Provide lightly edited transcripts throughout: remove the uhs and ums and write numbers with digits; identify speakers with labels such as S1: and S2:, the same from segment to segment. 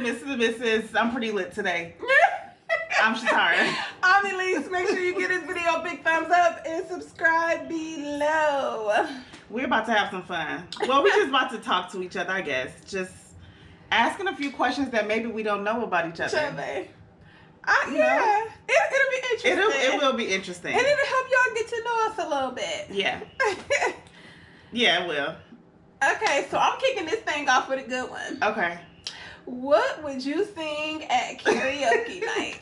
S1: Mrs. and Mrs. I'm pretty lit today. I'm Shatara.
S2: I'm Elise. Make sure you give this video a big thumbs up and subscribe below.
S1: We're about to have some fun. Well, we're just about to talk to each other, I guess. Just asking a few questions that maybe we don't know about each other.
S2: Yeah. It'll be interesting.
S1: It will be interesting.
S2: And it'll help y'all get to know us a little bit.
S1: Yeah. Yeah, it will.
S2: Okay, so I'm kicking this thing off with a good one.
S1: Okay.
S2: What would you sing at karaoke night?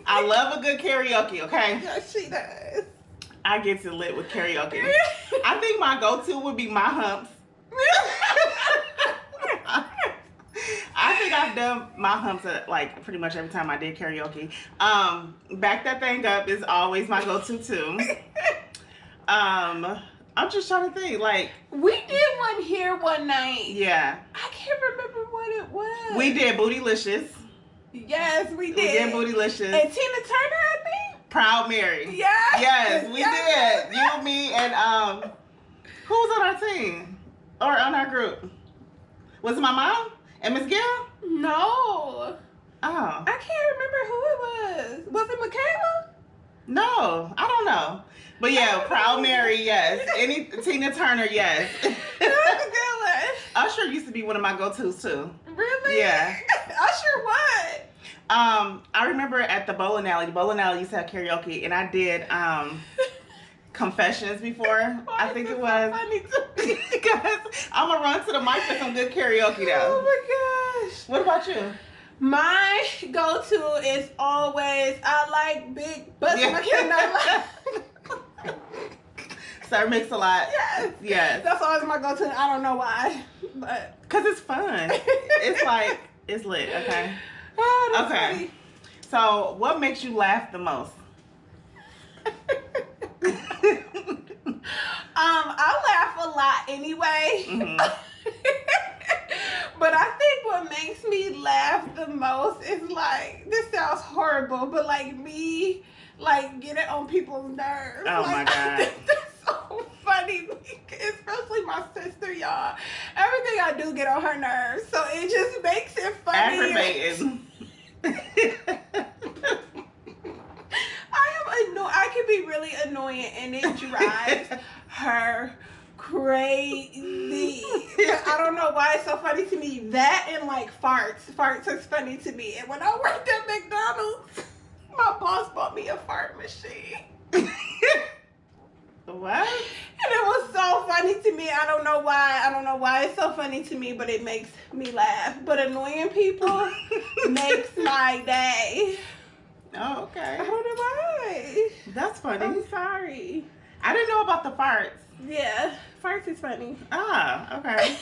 S1: I love a good karaoke, okay?
S2: Yeah, she does.
S1: I get to lit with karaoke. I think my go-to would be My Humps. I think I've done My Humps like pretty much every time I did karaoke. Back That Thing Up is always my go-to too. I'm just trying to think, like...
S2: We did one here one night.
S1: Yeah.
S2: I can't remember what it was.
S1: We did Bootylicious.
S2: Yes, we did.
S1: We did Bootylicious.
S2: And Tina Turner, I think?
S1: Proud Mary.
S2: Yes.
S1: Yes, we did. You, me, and who was on our team? Or on our group? Was it my mom? And Miss Gill?
S2: No.
S1: Oh.
S2: I can't remember who it was. Was it Michaela?
S1: No, I don't know. But yeah, Proud Mary, yes. Any Tina Turner, yes.
S2: That was a good one.
S1: Usher used to be one of my go-tos too.
S2: Really?
S1: Yeah.
S2: Usher what?
S1: I remember at the bowling alley. The bowling alley used to have karaoke, and I did Confessions before. I think it was.
S2: Funny to me.
S1: Because I'm gonna run to the mic for some good karaoke though.
S2: Oh my gosh.
S1: What about you?
S2: My go-to is always I like big butts.
S1: Yeah. Sir Mix-a-Lot.
S2: Yes.
S1: Yes.
S2: That's always my go-to. I don't know why, but
S1: because it's fun. It's like it's lit. Okay.
S2: Oh, that's
S1: okay.
S2: funny.
S1: So, what makes you laugh the most?
S2: I laugh a lot anyway.
S1: Mm-hmm.
S2: But I think what makes me laugh the most is like, this sounds horrible, but like me, like getting on people's nerves.
S1: Oh
S2: like,
S1: my God.
S2: I think that's so funny, especially my sister, y'all. Everything I do get on her nerves, so it just makes it funny.
S1: Aggravating.
S2: I can be really annoying, and it drives her crazy. I don't know why it's so funny to me. That and like farts is funny to me. And when I worked at McDonald's, my boss bought me a fart machine.
S1: What?
S2: And it was so funny to me. I don't know why it's so funny to me, but it makes me laugh. But annoying people makes my day.
S1: Oh, okay.
S2: I don't know why.
S1: That's funny.
S2: I'm sorry.
S1: I didn't know about the farts.
S2: Yeah, farts is funny.
S1: Ah, okay.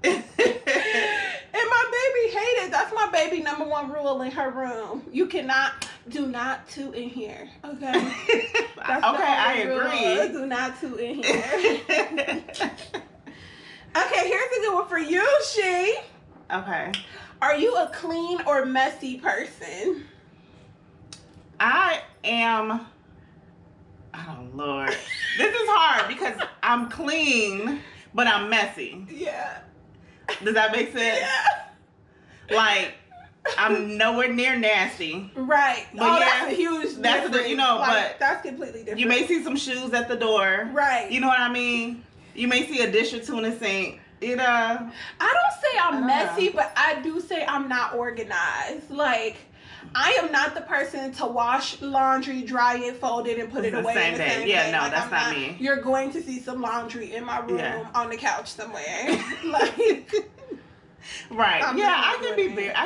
S2: And my baby hated. That's my baby #1 rule in her room. You do not toot in here. Okay. That's
S1: okay, I agree.
S2: Do not toot in here. Okay, here's a good one for you, She.
S1: Okay.
S2: Are you a clean or messy person?
S1: I am. Oh Lord, this is hard because I'm clean, but I'm messy.
S2: Yeah.
S1: Does that make sense?
S2: Yeah.
S1: Like, I'm nowhere near nasty.
S2: Right.
S1: But yeah,
S2: that's a huge
S1: that's
S2: difference.
S1: but
S2: that's completely different.
S1: You may see some shoes at the door.
S2: Right.
S1: You know what I mean? You may see a dish or two in the sink.
S2: I don't say I'm messy, but I do say I'm not organized. Like, I am not the person to wash laundry, dry it, fold it, and put it away
S1: same
S2: in the same
S1: day.
S2: day.
S1: Yeah, no,
S2: like,
S1: that's not me.
S2: You're going to see some laundry in my room on the couch somewhere. Like,
S1: right.
S2: I'm
S1: I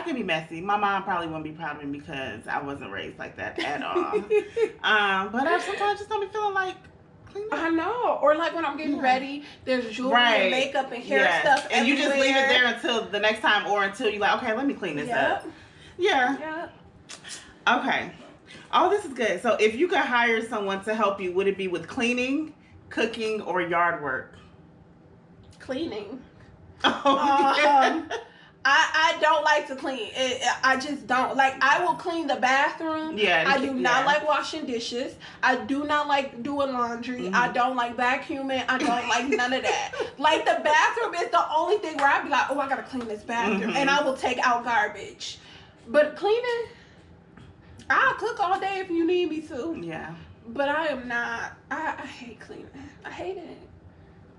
S1: can be messy. My mom probably wouldn't be proud of me because I wasn't raised like that at all. But I sometimes just don't be feeling like clean up.
S2: I know. Or like when I'm getting ready, there's jewelry and makeup and hair stuff
S1: and you just leave it
S2: everywhere.
S1: there until the next time, or until you're like, okay, let me clean this up. Yeah.
S2: Yep.
S1: Okay. Oh, this is good. So if you could hire someone to help you, would it be with cleaning, cooking, or yard work?
S2: Cleaning.
S1: Oh,
S2: I don't like to clean. I just don't. Like, I will clean the bathroom.
S1: Yeah.
S2: I do not like washing dishes. I do not like doing laundry.
S1: Mm-hmm.
S2: I don't like vacuuming. I don't like none of that. Like, the bathroom is the only thing where I'd be like, oh, I gotta clean this bathroom.
S1: Mm-hmm.
S2: And I will take out garbage. But cleaning, I'll cook all day if you need me to.
S1: Yeah.
S2: But I am not. I hate cleaning. I hate it.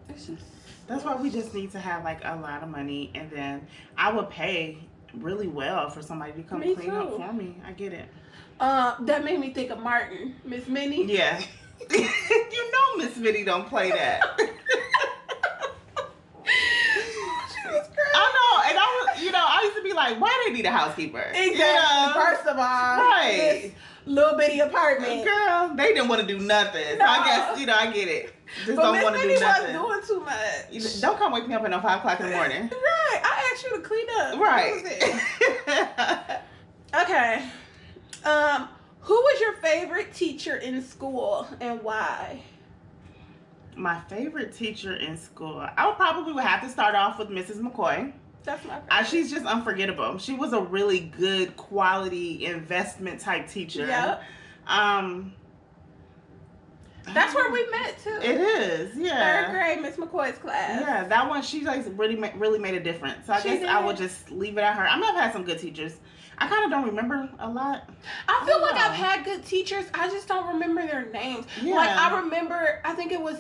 S2: It's just.
S1: That's why we just need to have like a lot of money, and then I would pay really well for somebody to come clean up for me. I get it.
S2: That made me think of Martin, Miss Minnie.
S1: Yeah. You know Miss Minnie don't play that. I know, and I used to be like, why they need a housekeeper?
S2: Exactly.
S1: You know?
S2: First of all,
S1: right.
S2: This little bitty apartment.
S1: Girl, they didn't want to do nothing.
S2: No.
S1: So I guess, I get it. Just
S2: but
S1: don't want to do nothing.
S2: Miss Minnie wasn't doing too much.
S1: Don't come wake me up at 5 o'clock in the morning.
S2: Right. I asked you to clean up.
S1: Right.
S2: Okay. Who was your favorite teacher in school and why?
S1: My favorite teacher in school, I would have to start off with Mrs. McCoy.
S2: That's my favorite.
S1: She's just unforgettable. She was a really good quality investment type teacher.
S2: Yep. That's where we met too.
S1: It is, yeah.
S2: 3rd grade, Miss McCoy's class.
S1: Yeah, that one, she like really made a difference. So I guess I would just leave it at her. I mean, I've had some good teachers. I kind of don't remember a lot.
S2: I feel like I've had good teachers. I just don't remember their names.
S1: Yeah.
S2: Like, I remember, I think it was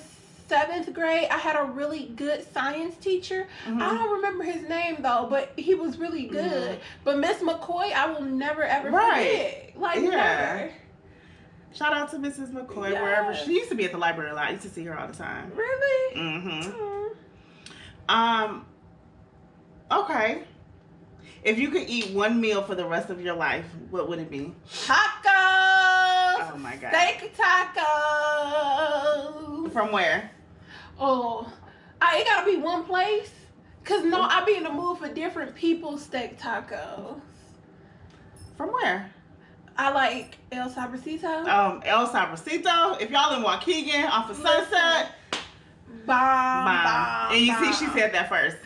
S2: 7th grade, I had a really good science teacher.
S1: Mm-hmm.
S2: I don't remember his name though, but he was really good. Mm-hmm. But Miss McCoy, I will never ever forget. Like, never.
S1: Shout out to Mrs. McCoy, wherever she used to be at the library a lot. I used to see her all the time.
S2: Really?
S1: Mm-hmm. Okay. If you could eat one meal for the rest of your life, what would it be?
S2: Tacos.
S1: Oh my God.
S2: Steak tacos.
S1: From where?
S2: Oh, it gotta be one place. Cause no, I be in the mood for different people's steak tacos.
S1: From where?
S2: I like El Sabrosito.
S1: El Sabrosito. If y'all in Waukegan off of Sunset.
S2: Bomb.
S1: And you see, she said that first.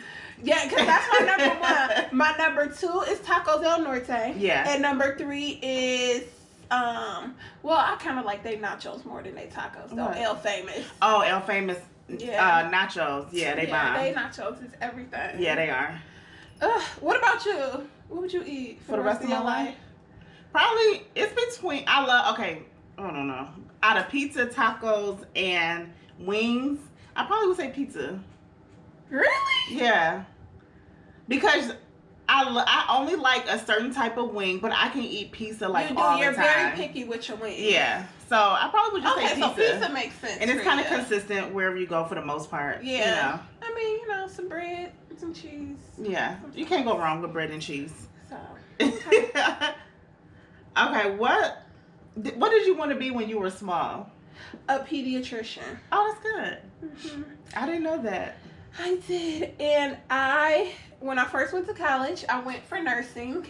S2: Yeah, because that's my number one. My number 2 is Tacos El Norte.
S1: Yeah.
S2: And number 3 is, well, I kind of like they nachos more than they tacos, though.
S1: What?
S2: El Famous.
S1: Oh, El Famous nachos. Yeah, they bomb.
S2: They nachos is everything.
S1: Yeah, they are.
S2: What about you? What would you eat for the rest of your life?
S1: Probably, it's between, I don't know. Out of pizza, tacos, and wings, I probably would say pizza.
S2: Really?
S1: Yeah. Because I only like a certain type of wing, but I can eat pizza all the time.
S2: You're very picky with your wings.
S1: Yeah. So I probably would just say pizza.
S2: Okay, so pizza makes sense.
S1: And it's kind of consistent wherever you go for the most part.
S2: Yeah. I mean, some bread, some cheese.
S1: Yeah. You can't go wrong with bread and cheese.
S2: So.
S1: Okay, what did you want to be when you were small?
S2: A pediatrician.
S1: Oh, that's good.
S2: Mm-hmm.
S1: I didn't know that.
S2: I did. And when I first went to college, I went for nursing.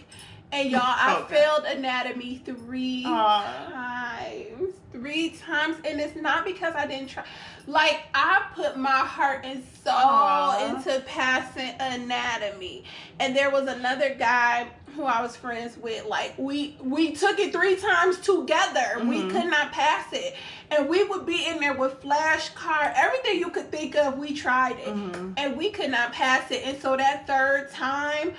S2: And y'all, I failed anatomy 3 times. 3 times. And it's not because I didn't try. Like, I put my heart and soul into passing anatomy. And there was another guy who I was friends with. Like, we took it 3 times together. Mm-hmm. We could not pass it. And we would be in there with flashcards, everything you could think of, we tried it. Mm-hmm. And we could not pass it. And so that 3rd time,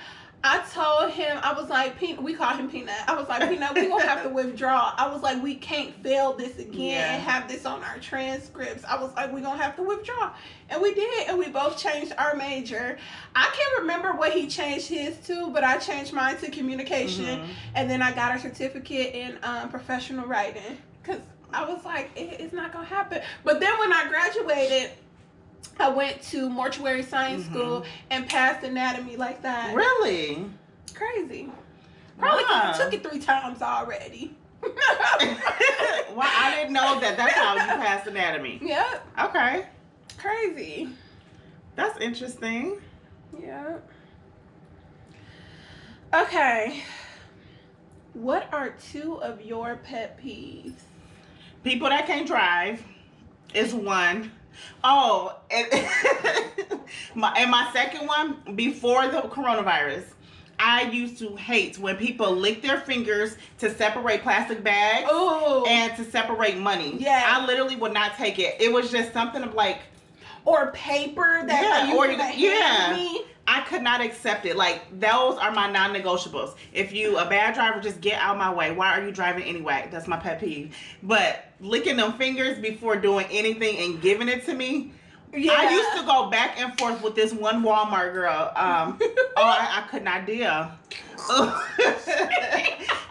S2: I told him, I was like, we call him Peanut. I was like, Peanut, we gonna have to withdraw. I was like, we can't fail this again and have this on our transcripts. I was like, we gonna have to withdraw. And we did, and we both changed our major. I can't remember what he changed his to, but I changed mine to communication. Mm-hmm. And then I got a certificate in professional writing. Because I was like, it's not gonna happen. But then when I graduated, I went to mortuary science school and passed anatomy like that.
S1: Really?
S2: Crazy. Probably because I took it 3 times already.
S1: Well, I didn't know that's how you passed anatomy.
S2: Yep.
S1: Okay.
S2: Crazy.
S1: That's interesting.
S2: Yep. Okay. What are 2 of your pet peeves?
S1: People that can't drive is one. Oh, and my second one, before the coronavirus, I used to hate when people lick their fingers to separate plastic bags and to separate money.
S2: Yeah.
S1: I literally would not take it. It was just something of like...
S2: Or paper that me.
S1: I could not accept it. Like, those are my non-negotiables. If you a bad driver, just get out my way. Why are you driving anyway? That's my pet peeve. But licking them fingers before doing anything and giving it to me... Yeah. I used to go back and forth with this one Walmart girl. I could not deal.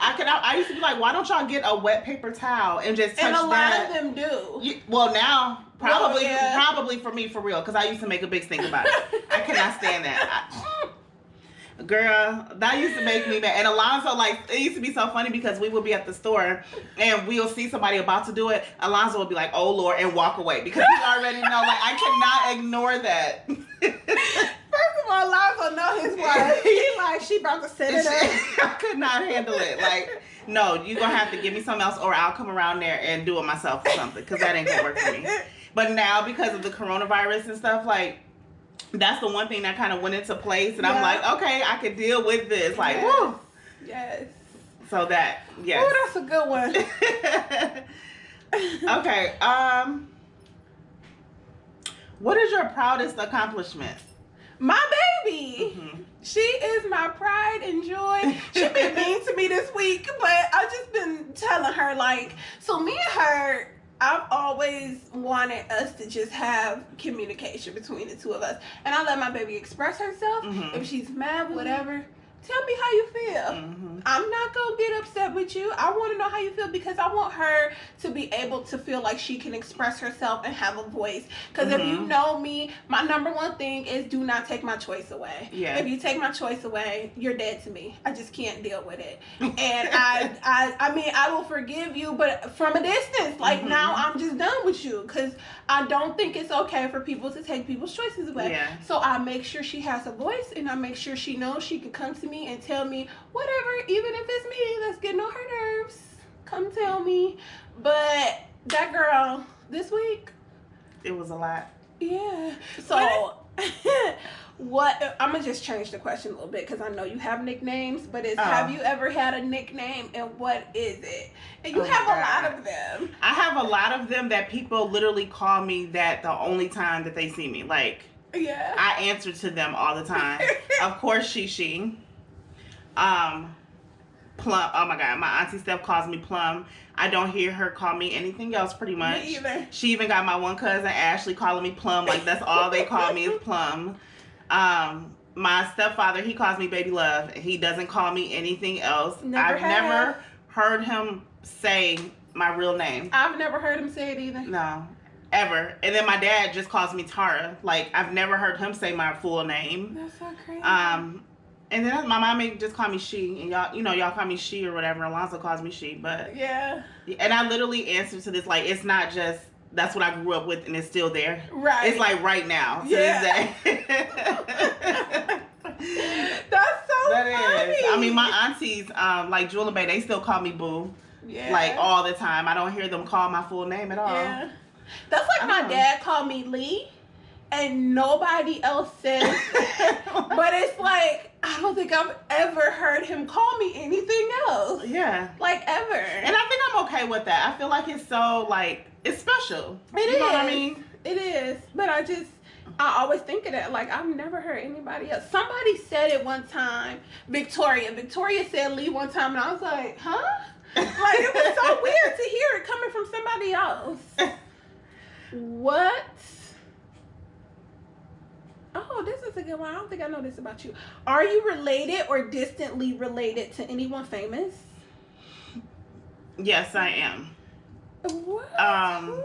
S1: I used to be like, why don't y'all get a wet paper towel and just touch that?
S2: And a lot of them do.
S1: Well, now, probably for me, for real, because I used to make a big stink about it. I cannot stand that. Girl, that used to make me mad. And Alonzo, like, it used to be so funny because we would be at the store and we'll see somebody about to do it. Alonzo would be like, oh Lord, and walk away because he already know, like, I cannot ignore that.
S2: First of all, Alonzo know his wife. He like, she about to set it up.
S1: I could not handle it. Like, no, you're going to have to give me something else or I'll come around there and do it myself or something because that ain't going to work for me. But now, because of the coronavirus and stuff, like, that's the one thing that kind of went into place, and I'm like, okay, I could deal with this. Like, woo.
S2: Yes.
S1: So that, yes.
S2: Oh, that's a good one.
S1: Okay. What is your proudest accomplishment?
S2: My baby. Mm-hmm. She is my pride and joy. She been mean to me this week, but I've just been telling her, like, so me and her, I've always wanted us to just have communication between the two of us. And I let my baby express herself. Mm-hmm. If she's mad, whatever, tell me how you feel. Mm-hmm. I'm not going to get upset with you. I want to know how you feel because I want her to be able to feel like she can express herself and have a voice. Because if you know me, my number one thing is do not take my choice away. Yeah. If you take my choice away, you're dead to me. I just can't deal with it. And I mean, I will forgive you, but from a distance. Like now I'm just done with you because I don't think it's okay for people to take people's choices away. Yeah. So I make sure she has a voice and I make sure she knows she can come to me and tell me whatever, even if it's me that's getting on her nerves, come tell me. But that girl this week,
S1: it was a lot.
S2: Yeah. So what I'm gonna just change the question a little bit because I know you have nicknames, but it's have you ever had a nickname and what is it? And you have a lot of them.
S1: I have a lot of them that people literally call me that the only time that they see me. Like, yeah, I answer to them all the time. Of course, she. Plum. Oh my God, my auntie Steph calls me Plum. I don't hear her call me anything else pretty much.
S2: Me either.
S1: She even got my one cousin Ashley calling me Plum. Like that's all they call me is Plum. My stepfather, he calls me Baby Love. He doesn't call me anything else. I've never heard him say my real name.
S2: I've never heard him say it either.
S1: No. Ever. And then my dad just calls me Tara. Like I've never heard him say my full name.
S2: That's so crazy.
S1: And then my mom may just call me she, and y'all call me she or whatever. Alonzo calls me she, but
S2: yeah. And
S1: I literally answer to this like it's not just that's what I grew up with and it's still there.
S2: Right.
S1: It's like right now. To
S2: yeah.
S1: this day.
S2: That's so funny.
S1: Is. I mean, my aunties, like Jewel and Bay, they still call me Boo.
S2: Yeah.
S1: Like all the time. I don't hear them call my full name at all.
S2: Yeah. That's like my dad called me Lee. And nobody else says but it's like I don't think I've ever heard him call me anything else.
S1: Yeah.
S2: Like ever.
S1: And I think I'm okay with that. I feel like it's so like it's special.
S2: It is.
S1: You know what I mean?
S2: It is. But I always think of that. Like I've never heard anybody else. Somebody said it one time. Victoria said Lee one time and I was like, huh? Like it was so weird to hear it coming from somebody else. What? Oh, this is a good one. I don't think I know this about you. Are you related or distantly related to anyone famous?
S1: Yes, I am.
S2: What?
S1: I don't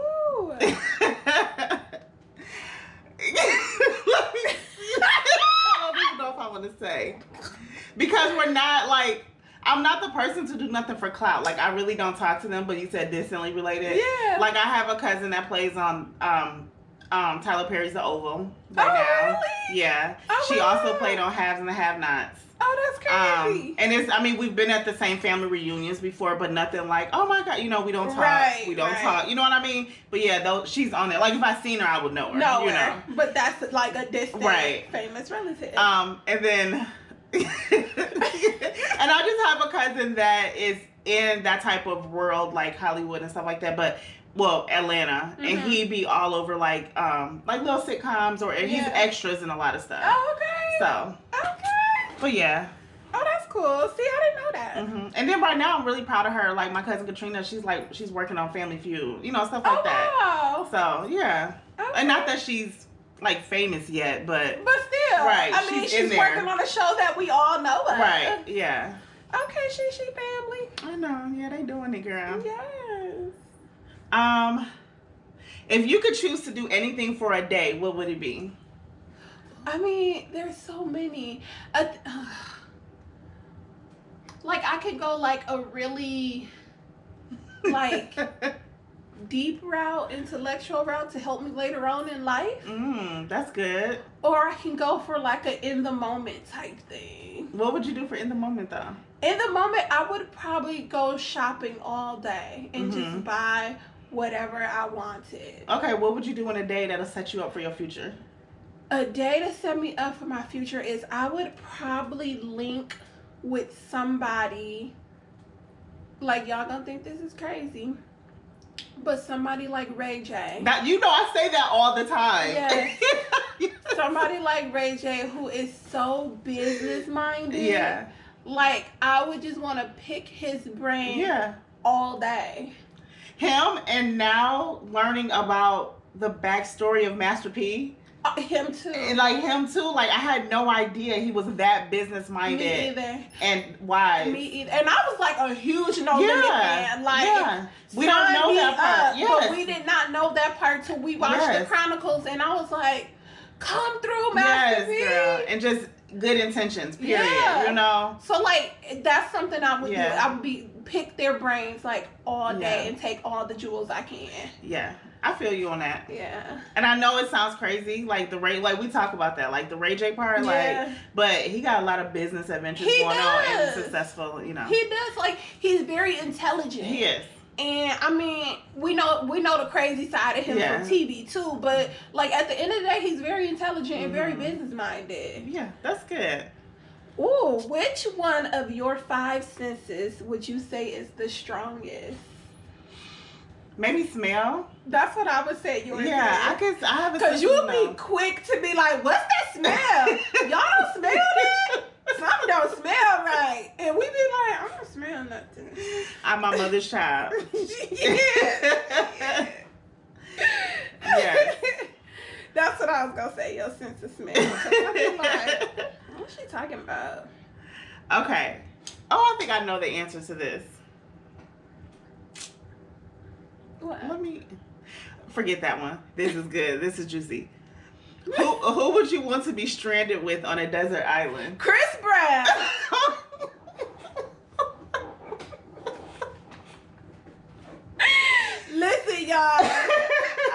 S1: even know if I want to say. Because we're not like, I'm not the person to do nothing for clout. Like, I really don't talk to them, but you said distantly related.
S2: Yeah.
S1: Like, I have a cousin that plays on Tyler Perry's The Oval right now.
S2: Really?
S1: Yeah.
S2: Oh,
S1: she
S2: wow.
S1: also played on Haves and the Have-Nots.
S2: Oh, that's crazy.
S1: And we've been at the same family reunions before, but nothing like, oh my God, we don't talk.
S2: Right,
S1: we don't talk. You know what I mean? But yeah, though she's on there. Like if I seen her, I would know her.
S2: But that's like a distant famous relative.
S1: And then And I just have a cousin that is in that type of world, like Hollywood and stuff like that. But Atlanta, and he be all over like little sitcoms, or he's extras in a lot of stuff.
S2: Oh, okay.
S1: So but yeah.
S2: Oh, that's cool. See, I didn't know that.
S1: And then right now, I'm really proud of her. Like my cousin Katrina, she's working on Family Feud, stuff like that.
S2: Wow.
S1: So yeah,
S2: okay.
S1: And not that she's like famous yet, but
S2: still,
S1: right?
S2: I mean, she's working on a show that we all know of.
S1: Right? Yeah.
S2: Okay, she family.
S1: I know. Yeah, they doing it, girl.
S2: Yes.
S1: If you could choose to do anything for a day, what would it be?
S2: I mean, there's so many. Like I could go like a really like deep route, intellectual route to help me later on in life.
S1: That's good.
S2: Or I can go for like a in the moment type thing.
S1: What would you do for in the moment though?
S2: In the moment, I would probably go shopping all day and just buy whatever I wanted.
S1: Okay, what would you do in a day that'll set you up for your future?
S2: A day to set me up for my future is I would probably link with somebody, like y'all gonna think this is crazy, but somebody like Ray J.
S1: Now, I say that all the time.
S2: Yes. Somebody like Ray J who is so business minded.
S1: Yeah.
S2: Like I would just want to pick his brain all day.
S1: Him, and now learning about the backstory of Master P.
S2: Him too.
S1: And like him too. Like I had no idea he was that business minded.
S2: Me either.
S1: And why?
S2: Me either. And I was like a huge No Limit fan. Like
S1: we don't know that part.
S2: But we did not know that part till we watched the Chronicles, and I was like, "Come through, Master P."
S1: Girl. And just good intentions. Period.
S2: So like that's something I would do. I would pick their brains like all day and take all the jewels I can.
S1: Yeah. I feel you on that.
S2: Yeah.
S1: And I know it sounds crazy, like we talk about that, like the Ray J part, but he got a lot of business adventures going on and successful,
S2: He does. Like he's very intelligent.
S1: He is.
S2: And I mean, we know the crazy side of him from TV too, but like at the end of the day, he's very intelligent and very business minded.
S1: Yeah, that's good.
S2: Ooh, which one of your 5 senses would you say is the strongest?
S1: Maybe smell.
S2: That's what I would say. Yours.
S1: Yeah, I have a.
S2: Because you'll be quick to be like, "What's that smell? Y'all don't smell that? Something don't smell right." And we be like, "I don't smell nothing."
S1: I'm my mother's child.
S2: Yeah. That's what I was gonna say. Your sense of smell. I be like, what's she talking about?
S1: Okay. Oh, I think I know the answer to this.
S2: What?
S1: Let me forget that one. This is good. This is juicy. Who would you want to be stranded with on a desert island?
S2: Chris Brown. Listen, y'all.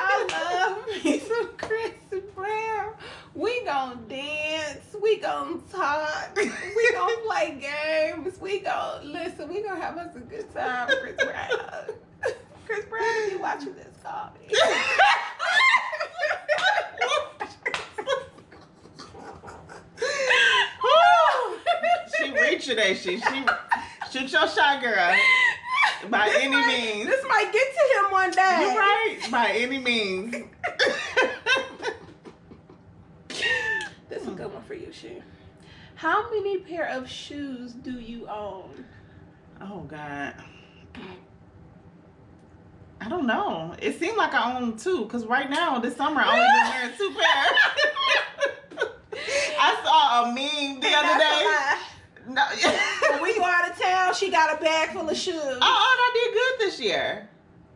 S2: I love me some Chris Brown. We gonna dance. We gonna talk. We gonna play games. We gonna have us a good time, Chris Brown. Chris Brown, if you watching this, call me.
S1: She reaching, ain't she? Shoot your shot, girl. By any means.
S2: This might get to him one day.
S1: You're right. By any means.
S2: This is a good one for you, Shu. How many pair of shoes do you own?
S1: Oh, God. I don't know. It seemed like I own 2, because right now, this summer, I only been wearing 2 pairs. I saw a meme the other day. No.
S2: When we go out of town, she got a bag full of shoes.
S1: I did good this year.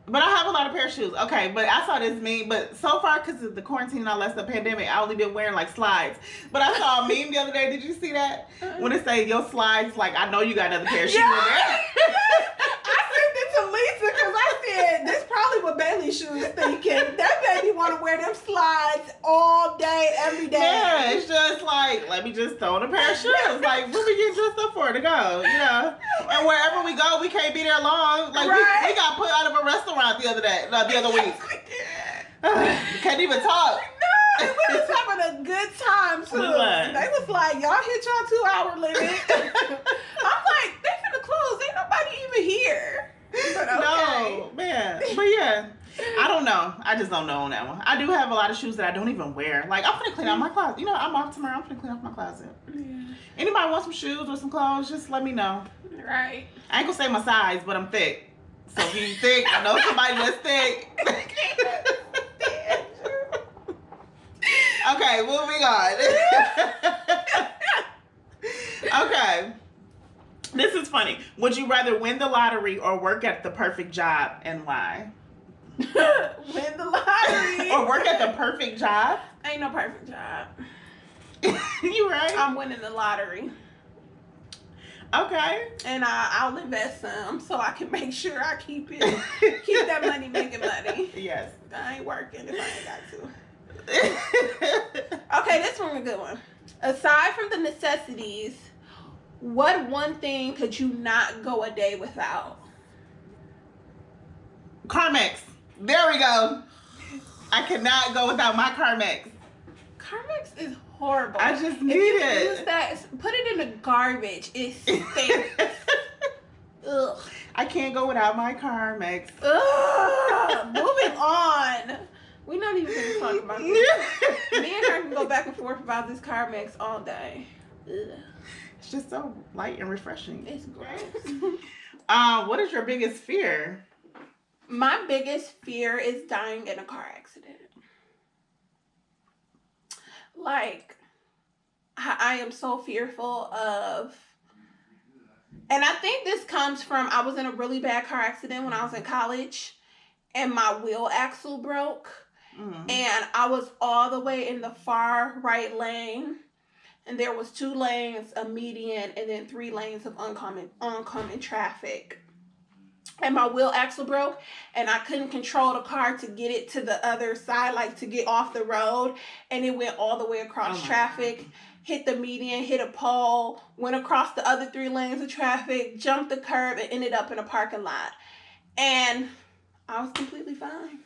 S1: But I have a lot of pair of shoes. Okay, but I saw this meme. But so far, because of the quarantine and all that stuff, pandemic, I only been wearing like slides. But I saw a meme the other day. Did you see that? When it say your slides, like, I know you got another pair of shoes in there.
S2: I sent it to Lisa because I said, this probably what Bailey's shoes thinking. That baby want to wear them slides all day, every day.
S1: Yeah, it's just like, let me just throw in a pair of shoes. Like, what we get dressed up for to go, And wherever we go, we can't be there long. Like, we got put out of a restaurant the other week. Can't even talk.
S2: And we was having a good time too. They was like, y'all hit your 2-hour limit. I'm like, they finna close. Ain't nobody even here. But okay.
S1: No, man. But yeah, I don't know. I just don't know on that one. I do have a lot of shoes that I don't even wear. Like, I'm gonna clean out my closet. You know, I'm off tomorrow. I'm gonna clean out my closet. Yeah. Anybody want some shoes or some clothes? Just let me know.
S2: Right. I
S1: ain't gonna say my size, but I'm thick. So if you thick, I know somebody that's thick. Okay, moving on. Okay. This is funny. Would you rather win the lottery or work at the perfect job, and why?
S2: Win the lottery.
S1: Or work at the perfect job?
S2: Ain't no perfect job.
S1: You right?
S2: I'm winning the lottery.
S1: Okay.
S2: And I'll invest some so I can make sure I keep that money making money.
S1: Yes.
S2: I ain't working if I ain't got to. Okay, this one's a good one. Aside from the necessities, what one thing could you not go a day without?
S1: Carmex. There we go. I cannot go without my Carmex.
S2: Carmex is horrible.
S1: I just need it.
S2: Use that, put it in the garbage. It stinks. Ugh.
S1: I can't go without my Carmex.
S2: Ugh. Moving on. We're not even going to talk about this. Me and her can go back and forth about this Carmex all day. Ugh.
S1: It's just so light and refreshing.
S2: It's gross.
S1: What is your biggest fear?
S2: My biggest fear is dying in a car accident. Like, I am so fearful of, and I think this comes from, I was in a really bad car accident when I was in college, and my wheel axle broke, and I was all the way in the far right lane, and there was 2 lanes, a median, and then 3 lanes of oncoming traffic. And my wheel axle broke, and I couldn't control the car to get it to the other side, like to get off the road. And it went all the way across traffic, hit the median, hit a pole, went across the other 3 lanes of traffic, jumped the curb, and ended up in a parking lot. And I was completely fine.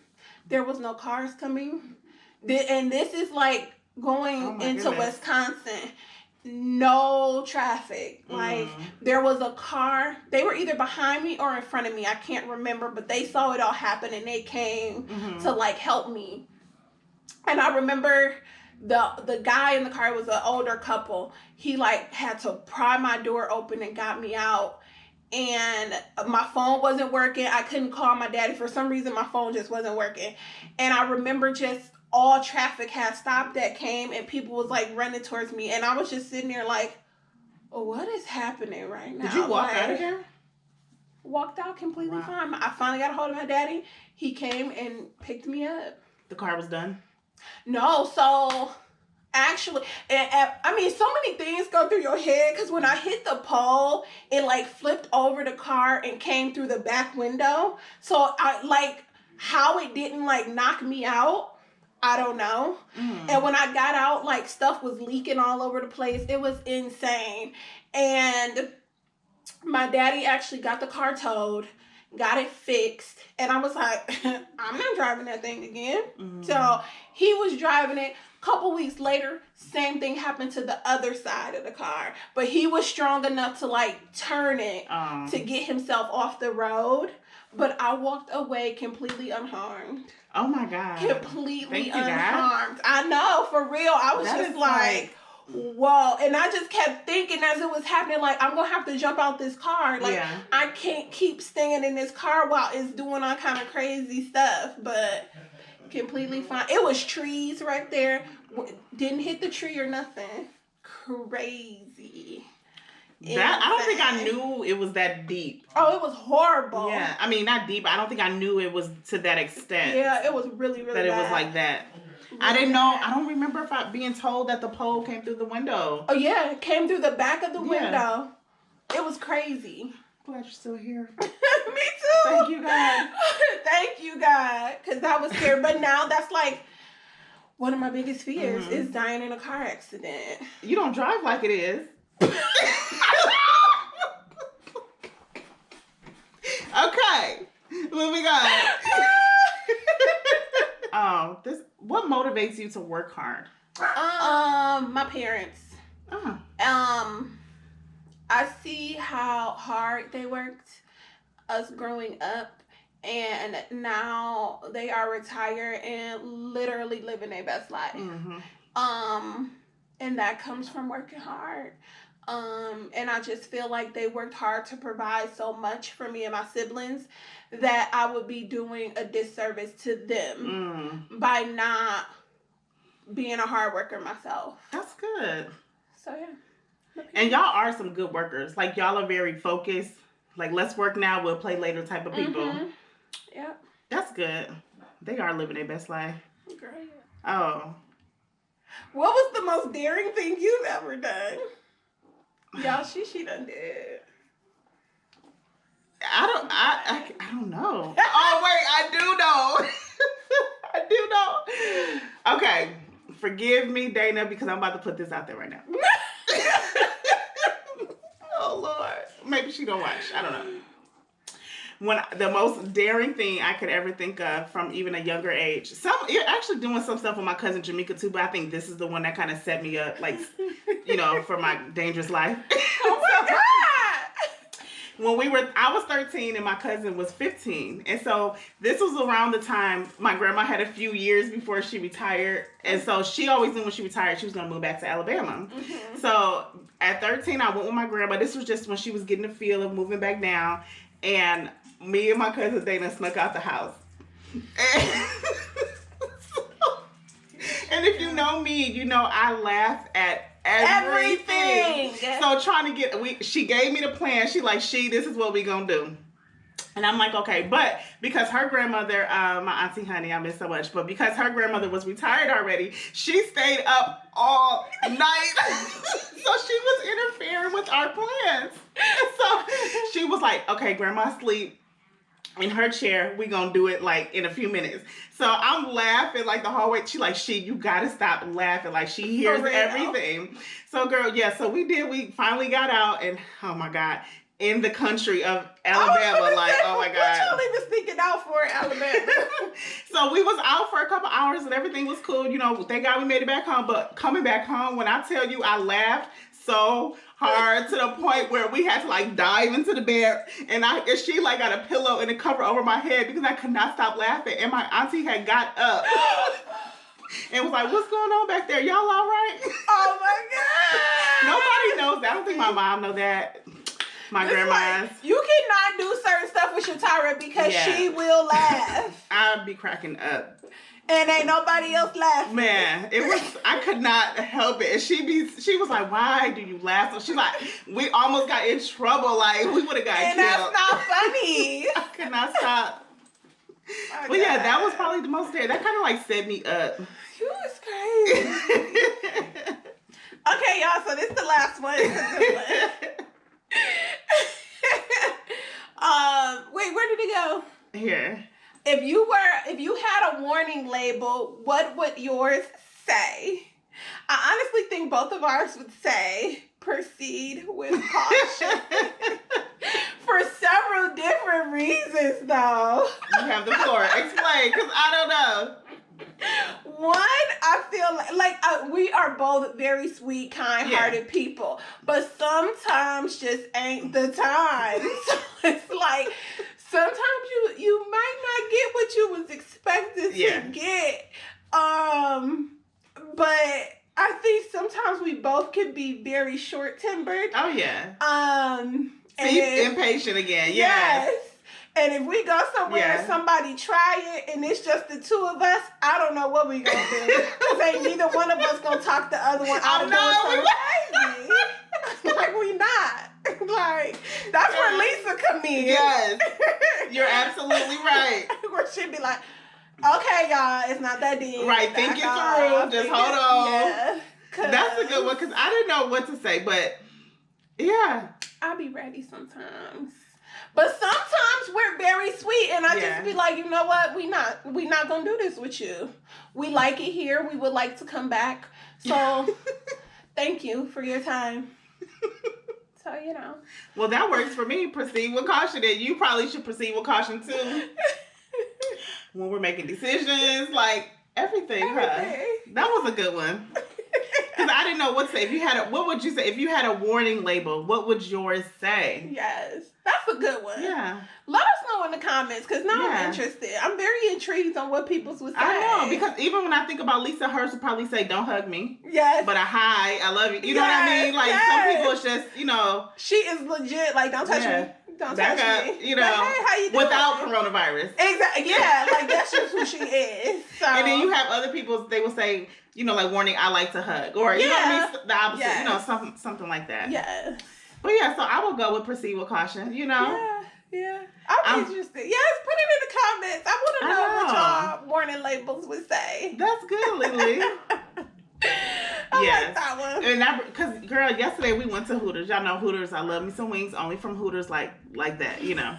S2: There was no cars coming. And this is like going into Wisconsin. No traffic. Like, there was a car. They were either behind me or in front of me. I can't remember, but they saw it all happen and they came to like help me. And I remember the guy in the car was an older couple. He like had to pry my door open and got me out. And my phone wasn't working. I couldn't call my daddy. For some reason, my phone just wasn't working. And I remember just all traffic had stopped that came, and people was like running towards me, and I was just sitting there like, oh, what is happening right now?
S1: Did you walk out of there?
S2: Walked out completely fine. I finally got a hold of my daddy. He came and picked me up.
S1: The car was done?
S2: No, so actually, I mean, so many things go through your head, because when I hit the pole, it like flipped over the car and came through the back window. So I like how it didn't like knock me out. I don't know. And when I got out, like, stuff was leaking all over the place. It was insane. And my daddy actually got the car towed, got it fixed. And I was like, I'm not driving that thing again. So he was driving it. A couple weeks later, same thing happened to the other side of the car. But he was strong enough to, like, turn it to get himself off the road. But I walked away completely unharmed.
S1: Oh my God.
S2: Completely unharmed. I know, for real. I was just like, whoa. And I just kept thinking as it was happening, like, I'm going to have to jump out this car. Like, I can't keep staying in this car while it's doing all kind of crazy stuff. But completely fine. It was trees right there. Didn't hit the tree or nothing. Crazy.
S1: That I don't think I knew it was that deep.
S2: Oh, it was horrible.
S1: Yeah, I mean, not deep. I don't think I knew it was to that extent.
S2: Yeah, it was really, really
S1: bad. It was like that. Really I didn't know. I don't remember if being told that the pole came through the window.
S2: Oh yeah, it came through the back of the window. It was crazy.
S1: Glad you're still here.
S2: Me too.
S1: Thank you, God.
S2: Thank you, God, because that was scary. But now that's like one of my biggest fears is dying in a car accident.
S1: You don't drive like it is. Okay, moving on. What motivates you to work hard?
S2: My parents.
S1: Oh.
S2: I see how hard they worked us growing up, and now they are retired and literally living their best life.
S1: Mm-hmm.
S2: And that comes from working hard. And I just feel like they worked hard to provide so much for me and my siblings that I would be doing a disservice to them by not being a hard worker myself.
S1: That's good.
S2: So yeah.
S1: And y'all are some good workers. Like, y'all are very focused. Like, let's work now, we'll play later type of people.
S2: Mm-hmm. Yeah.
S1: That's good. They are living their best life.
S2: Great.
S1: Oh.
S2: What was the most daring thing you've ever done? Y'all, she done did.
S1: I don't know. Oh, wait, I do know. I do know. Okay. Forgive me, Dana, because I'm about to put this out there right now. Oh, Lord. Maybe she don't watch. I don't know. The most daring thing I could ever think of from even a younger age. You're actually doing some stuff with my cousin Jamaica too, but I think this is the one that kind of set me up, like, for my dangerous life.
S2: Oh my God!
S1: I was 13 and my cousin was 15. And so this was around the time my grandma had a few years before she retired. And so she always knew when she retired, she was going to move back to Alabama. Mm-hmm. So at 13, I went with my grandma. This was just when she was getting the feel of moving back down. And me and my cousin Dana snuck out the house. And if you know me, you know I laugh at everything. So trying to she gave me the plan. She like, this is what we gonna do. And I'm like, okay. But because her grandmother, my auntie Honey, I miss so much, but because her grandmother was retired already, she stayed up all night. So she was interfering with our plans. So she was like, okay, grandma sleep in her chair. We gonna do it like in a few minutes. So I'm laughing like the whole way. She like, you gotta stop laughing. Like she hears everything. So girl, so we finally got out and oh my God, in the country of Alabama. Oh my God.
S2: What y'all even sneaking out for Alabama?
S1: So we was out for a couple hours and everything was cool. Thank God we made it back home. But coming back home, when I tell you I laughed so hard to the point where we had to like dive into the bed and she like got a pillow and a cover over my head because I could not stop laughing. And my auntie had got up and was like, what's going on back there? Y'all all right?
S2: Oh my God.
S1: Nobody knows that. I don't think my mom know that. My grandma's.
S2: Like, you cannot do certain stuff with Shatara because she will laugh.
S1: I'd be cracking up.
S2: And ain't nobody else laughing.
S1: Man, I could not help it. And she was like, why do you laugh? So she's like, we almost got in trouble. Like, we would have got killed.
S2: And that's not funny.
S1: I could not stop. But yeah, that was probably the most daring. That kind of like set me up.
S2: You was crazy. Okay, y'all, so this is the last one. It's a good one. Wait, where did it go?
S1: Here.
S2: If you had a warning label, what would yours say? I honestly think both of ours would say proceed with caution. For several different reasons, though.
S1: You have the floor. Explain, because I don't know.
S2: One, I feel like we are both very sweet, kind-hearted people, but sometimes just ain't the time. So it's like sometimes you might not get what you was expected to get. But I think sometimes we both can be very short-tempered.
S1: Oh yeah. Impatient again.
S2: Yes. And if we go somewhere and somebody try it and it's just the two of us, I don't know what we gonna do. Because ain't neither one of us gonna talk the other one out of doing something crazy. Like, we not. Like, that's where Lisa come in.
S1: Yes. You're absolutely right.
S2: Where she'd be like, okay, y'all, it's not that deep.
S1: Right, think it through. Just hold on.
S2: Yeah.
S1: That's a good one because I didn't know what to say, but yeah.
S2: I'll be ready sometimes. But sometimes we're very sweet, and I just be like, you know what? We not gonna do this with you. We like it here. We would like to come back. So, thank you for your time. So,
S1: Well, that works for me. Proceed with caution, and you probably should proceed with caution too. When we're making decisions, like Everything. Huh? That was a good one. Because I didn't know what to say. What would you say if you had a warning label? What would yours say?
S2: Yes, that's a good one.
S1: Yeah.
S2: Let us know in the comments because now I'm interested. I'm very intrigued on what people's would say.
S1: I know, because even when I think about Lisa, hers would probably say, "Don't hug me."
S2: Yes.
S1: But a hi, I love you. You know what I mean? Like some people, it's just, you know.
S2: She is legit. Like, don't touch me. Don't touch me.
S1: You know,
S2: but, hey, how you doing?
S1: without coronavirus.
S2: Exactly. Yeah, like that's just who she is. So.
S1: And then you have other people. They will say, you know, like warning, I like to hug, or you know what I mean, the opposite.
S2: Yes.
S1: You know, something like that.
S2: Yes.
S1: But yeah, so I will go with proceed with caution. You know.
S2: Yeah. I'm interested. Yes, put it in the comments. I want to know what y'all warning labels would say.
S1: That's good, Lily.
S2: I like that one.
S1: And because girl, yesterday we went to Hooters. Y'all know Hooters. I love me some wings, only from Hooters, like that, you know.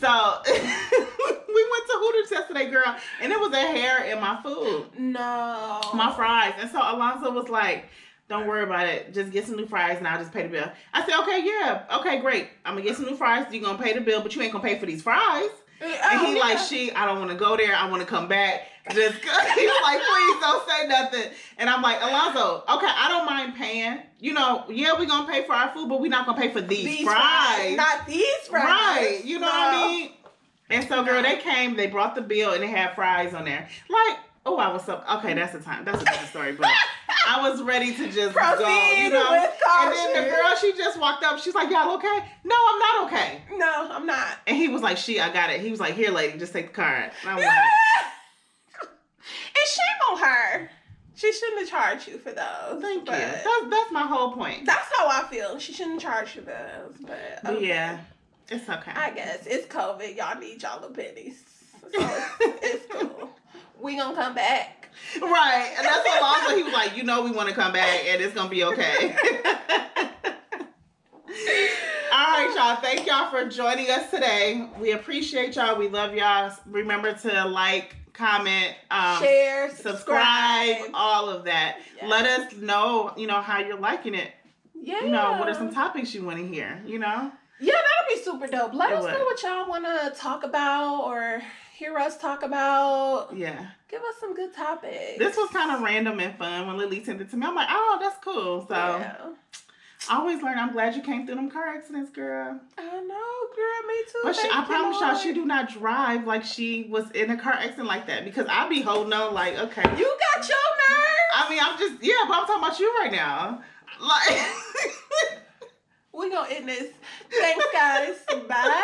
S1: So we went to Hooters yesterday, girl, and it was a hair in my food.
S2: No.
S1: My fries. And so Alonzo was like, "Don't worry about it. Just get some new fries and I'll just pay the bill." I said, "Okay, yeah. Okay, great. I'm gonna get some new fries. You're gonna pay the bill, but you ain't gonna pay for these fries." And he like, I don't want to go there. I want to come back. Just he was like, "Please don't say nothing." And I'm like, "Alonzo, okay, I don't mind paying. You know, yeah, we're gonna pay for our food, but we're not gonna pay for these fries.
S2: Not these fries.
S1: Right. You know what I mean?" And so, girl, they came, they brought the bill, and they had fries on there. Like, oh, I was so okay. That's a different story, but I was ready to just
S2: proceed
S1: go, you know.
S2: with caution.
S1: And then the girl, she just walked up. She's like, "Y'all okay?" "No, I'm not okay."
S2: No, I'm not.
S1: And he was like, I got it." He was like, "Here, lady, just take the card." And I'm like,
S2: and shame on her. She shouldn't have charged you for those.
S1: Thank you. That's my whole point.
S2: That's how I feel. She shouldn't charge you for those. But okay.
S1: Yeah, it's okay.
S2: I guess it's COVID. Y'all need y'all little pennies. So it's cool. We gonna come back.
S1: Right. And that's what Alonzo, he was like, "You know we want to come back and it's gonna be okay." All right, y'all. Thank y'all for joining us today. We appreciate y'all. We love y'all. Remember to like, comment,
S2: share,
S1: subscribe, all of that.
S2: Yes.
S1: Let us know, you know, how you're liking it.
S2: Yeah.
S1: You know, what are some topics you want to hear, you know?
S2: Yeah, that'll be super dope. Let us know what y'all want to talk about or hear us talk about.
S1: Yeah.
S2: Give us some good topics.
S1: This was kind of random and fun when Lily sent it to me. I'm like, oh, that's cool. So I always learn. I'm glad you came through them car accidents, girl.
S2: I know, girl. Me too.
S1: But I promise y'all, she do not drive like she was in a car accident like that. Because I be holding on like, okay.
S2: You got your nerve.
S1: I mean, but I'm talking about you right now. Like,
S2: we gonna end this. Thanks, guys. Bye.